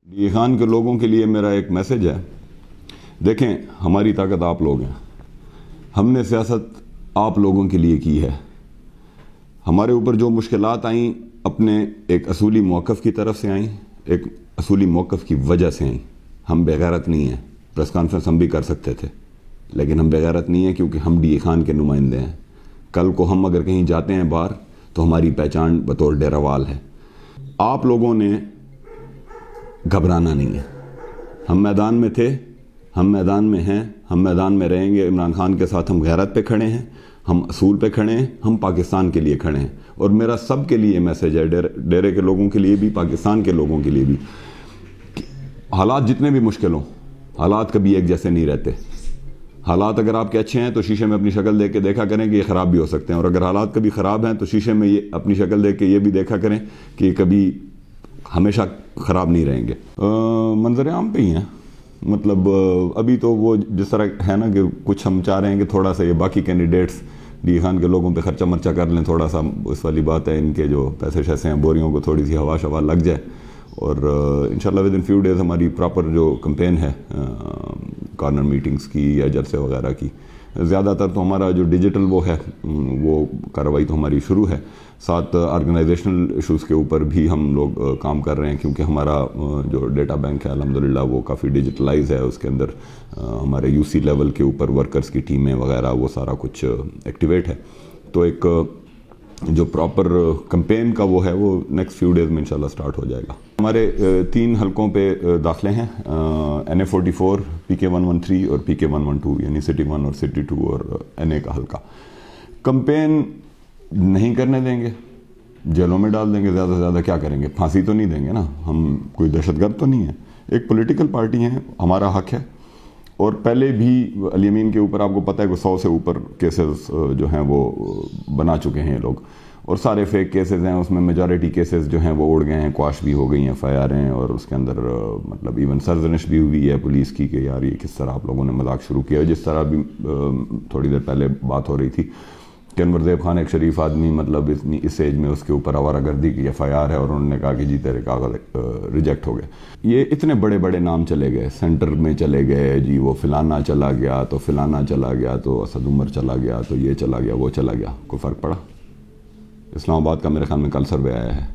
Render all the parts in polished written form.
D Khan के लोगों के लिए मेरा एक मैसेज है। देखें, हमारी ताकत आप लोग हैं। हमने सियासत आप लोगों के लिए की है। हमारे ऊपर जो मुश्किलात आईं अपने एक असूली मौक़िफ़ की तरफ से आईं, एक असूली मौक़िफ़ की वजह से आईं। हम बेगैरत नहीं हैं। प्रेस कॉन्फ्रेंस हम भी कर सकते थे, लेकिन हम बेगैरत नहीं हैं क्योंकि हम डी खान के नुमाइंदे हैं। कल को हम अगर कहीं जाते हैं बाहर तो हमारी पहचान बतौर डेरावाल है। आप लोगों ने घबराना नहीं है। हम मैदान में थे, हम मैदान में हैं, हम मैदान में रहेंगे। इमरान खान के साथ हम गैरत पे खड़े हैं, हम असूल पे खड़े हैं, हम पाकिस्तान के लिए खड़े हैं। और मेरा सब के लिए मैसेज है, डेरे के लोगों के लिए भी, पाकिस्तान के लोगों के लिए भी, हालात जितने भी मुश्किल हों, हालात कभी एक जैसे नहीं रहते। हालात अगर आपके अच्छे हैं तो शीशे में अपनी शक्ल देख के देखा करें कि ये ख़राब भी हो सकते हैं, और अगर हालात कभी ख़राब हैं तो शीशे में ये अपनी शक्ल देख के ये भी देखा करें कि कभी हमेशा ख़राब नहीं रहेंगे। मंजर आम पे ही हैं। मतलब अभी तो वो जिस तरह है ना कि कुछ हम चाह रहे हैं कि थोड़ा सा ये बाकी कैंडिडेट्स डी खान के लोगों पे खर्चा मर्चा कर लें, थोड़ा सा उस वाली बात है। इनके जो पैसे शैसे हैं, बोरियों को थोड़ी सी हवा शवा लग जाए, और इंशाल्लाह विद इन फ्यू डेज़ हमारी प्रॉपर जो कैंपेन है कॉर्नर मीटिंग्स की या जलसे वगैरह की, ज़्यादातर तो हमारा जो डिजिटल वो है वो कार्रवाई तो हमारी शुरू है। साथ ऑर्गेनाइजेशनल इशूज़ के ऊपर भी हम लोग काम कर रहे हैं, क्योंकि हमारा जो डेटा बैंक है अल्हम्दुलिल्लाह वो काफ़ी डिजिटलाइज है। उसके अंदर हमारे यूसी लेवल के ऊपर वर्कर्स की टीमें वगैरह वो सारा कुछ एक्टिवेट है। तो एक जो प्रॉपर कैंपेन का वो है वो नेक्स्ट फ्यू डेज़ में इंशाल्लाह स्टार्ट हो जाएगा। हमारे 3 हलकों पे दाखिले हैं, NA44, PK113 और PK112, यानी सिटी 1 और सिटी 2 और NA का हल्का। कैंपेन नहीं करने देंगे, जेलों में डाल देंगे, ज़्यादा से ज़्यादा क्या करेंगे, फांसी तो नहीं देंगे ना। हम कोई दहशतगर्द तो नहीं है, एक पॉलिटिकल पार्टी है, हमारा हक है। और पहले भी अली अमीन के ऊपर आपको पता है कि 100 से ऊपर केसेस जो हैं वो बना चुके हैं ये लोग, और सारे फेक केसेस हैं। उसमें मेजॉरिटी केसेस जो हैं वो उड़ गए हैं, क्वाश भी हो गई हैं FIR हैं, और उसके अंदर मतलब इवन सरजनिश भी हुई है पुलिस की कि यार ये किस तरह आप लोगों ने मजाक शुरू किया। जिस तरह भी थोड़ी देर पहले बात हो रही थी कि अनवर ज़ैब खान एक शरीफ आदमी, मतलब इस एज में उसके ऊपर आवारागर्दी की FIR है, और उन्होंने कहा कि जी तेरे कागज़ रिजेक्ट हो गए। ये इतने बड़े बड़े नाम चले गए, सेंटर में चले गए जी, वो फिलाना चला गया तो फिलाना चला गया तो असद उमर चला गया तो ये चला गया वो चला गया। कोई फ़र्क पड़ा? इस्लामाबाद का मेरे ख्याल में कल सर्वे आया है,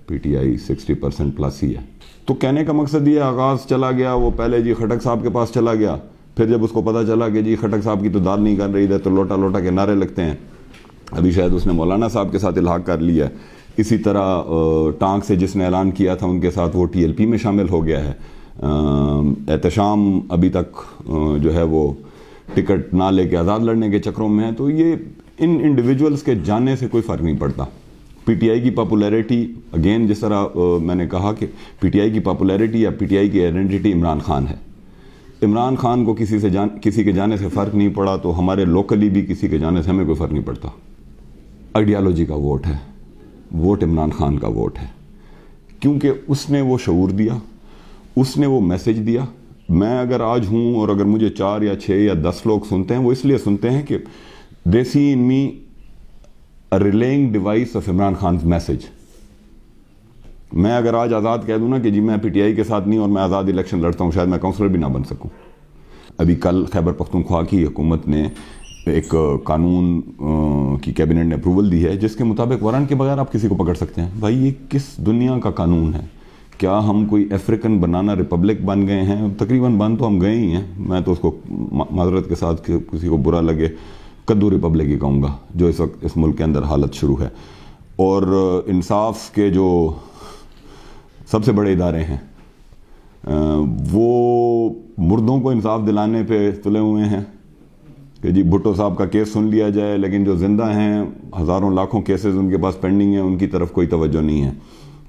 PTI 60% प्लस ही है। तो कहने का मकसद ये, आगाज़ चला गया, वो पहले जी खटक साहब के पास चला गया, फिर जब उसको पता चला कि जी खटक साहब की तो दाल नहीं कर रही है तो लोटा लोटा के नारे लगते हैं। अभी शायद उसने मौलाना साहब के साथ इल्हाक कर लिया है। इसी तरह टांग से जिसने ऐलान किया था उनके साथ वो TLP में शामिल हो गया है। एहतशाम अभी तक जो है वो टिकट ना लेके आज़ाद लड़ने के चक्रों में है। तो ये इन इंडिविजुअल्स के जाने से कोई फ़र्क नहीं पड़ता। PTI की पॉपुलैरिटी, अगेन जिस तरह मैंने कहा कि PTI की पॉपुलैरिटी या PTI की आइडेंटिटी इमरान खान है। इमरान खान को किसी के जाने से फ़र्क नहीं पड़ा, तो हमारे लोकली भी किसी के जाने से हमें कोई फ़र्क नहीं पड़ता। आइडियालॉजी का वोट है, वोट इमरान खान का वोट है, क्योंकि उसने वो शऊर दिया, उसने वो मैसेज दिया। मैं अगर आज हूँ और अगर मुझे 4 या 6 या 10 लोग सुनते हैं, वो इसलिए सुनते हैं कि they see in me a relaying device of Imran Khan message. मैं अगर आज आज़ाद कह दूँ ना कि जी मैं PTI के साथ नहीं और मैं आज़ाद इलेक्शन लड़ता हूँ, शायद मैं काउंसलर भी ना बन सकूँ। अभी कल खैबर पख्तूनख्वा की हुकूमत ने एक कानून की कैबिनेट ने अप्रूवल दी है जिसके मुताबिक वारंट के बगैर आप किसी को पकड़ सकते हैं। भाई ये किस दुनिया का कानून है? क्या हम कोई अफ्रीकन बनाना रिपब्लिक बन गए हैं? तकरीबन बन तो हम गए ही हैं। मैं तो उसको माजरत के साथ किसी को बुरा लगे कद्दू रिपब्लिक ही कहूँगा, जो इस वक्त इस मुल्क के अंदर हालत शुरू है। और इंसाफ के जो सबसे बड़े इदारे हैं वो मुर्दों को इंसाफ दिलाने पे तुले हुए हैं कि जी भुट्टो साहब का केस सुन लिया जाए, लेकिन जो जिंदा हैं हज़ारों लाखों केसेस उनके पास पेंडिंग हैं, उनकी तरफ कोई तवज्जो नहीं है।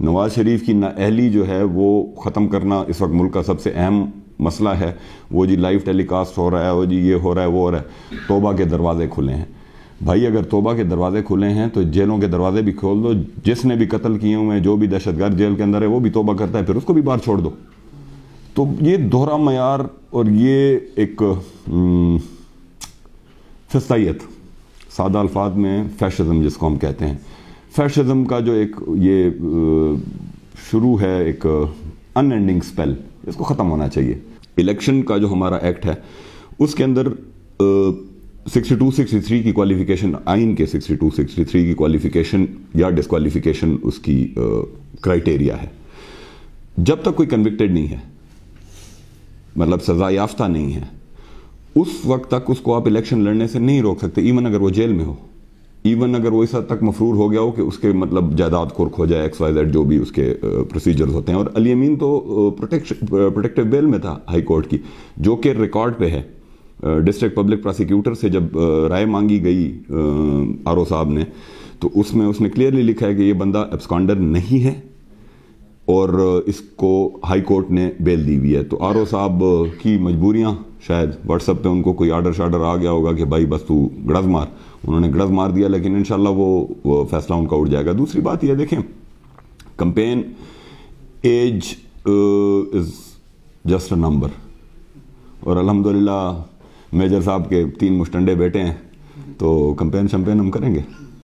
नवाज शरीफ की नाअहली जो है वो ख़त्म करना इस वक्त मुल्क का सबसे अहम मसला है। वो जी लाइव टेलीकास्ट हो रहा है, वो जी ये हो रहा है वो हो रहा है। तौबा के दरवाजे खुले हैं भाई, अगर तौबा के दरवाजे खुले हैं तो जेलों के दरवाजे भी खोल दो। जिसने भी कत्ल किए हुए हैं, जो भी दहशतगर्द जेल के अंदर है, वो भी तौबा करता है, फिर उसको भी बाहर छोड़ दो। तो ये दोहरा मयार और ये एक फिस्तायत, सादा अल्फाज में फैशिज्म जिसको हम कहते हैं, फैशिज्म का जो एक ये शुरू है, एक ان اینڈنگ اسپیل، اس کو ختم ہونا چاہیے. الیکشن کا جو ہمارا ایکٹ ہے اس کے اندر 62-63 کی کوالیفیکیشن، آئین کے 62-63 کی کوالیفیکیشن یا ڈسکوالیفیکیشن اس کی کرائٹیریا ہے. جب تک کوئی کنوکٹڈ نہیں ہے، مطلب سزا یافتہ نہیں ہے، اس وقت تک اس کو آپ الیکشن لڑنے سے نہیں روک سکتے، ایون اگر وہ جیل میں ہو، ایون اگر وہ اس حد تک مفرور ہو گیا ہو کہ اس کے مطلب جائیداد کھرک ہو جائے، XYZ جو بھی اس کے پروسیجرز ہوتے ہیں. اور علی امین تو پروٹیکٹیو بیل میں تھا ہائی کورٹ کی، جو کہ ریکارڈ پہ ہے. ڈسٹرکٹ پبلک پراسیکیوٹر سے جب رائے مانگی گئی RO صاحب نے، تو اس میں اس نے کلیئرلی لکھا ہے کہ یہ بندہ ایبسکانڈر نہیں ہے اور اس کو ہائی کورٹ نے بیل دی ہوئی ہے. تو RO صاحب کی مجبوریاں، شاید واٹس ایپ پہ ان کو کوئی آرڈر آ گیا ہوگا کہ بھائی بس تو گڑز مار، انہوں نے گڑز مار دیا، لیکن انشاءاللہ وہ فیصلہ ان کا اٹھ جائے گا. دوسری بات یہ دیکھیں، campaign age is just a number, اور الحمدللہ میجر صاحب کے 3 مشٹنڈے بیٹے ہیں، تو کمپین شمپین ہم کریں گے.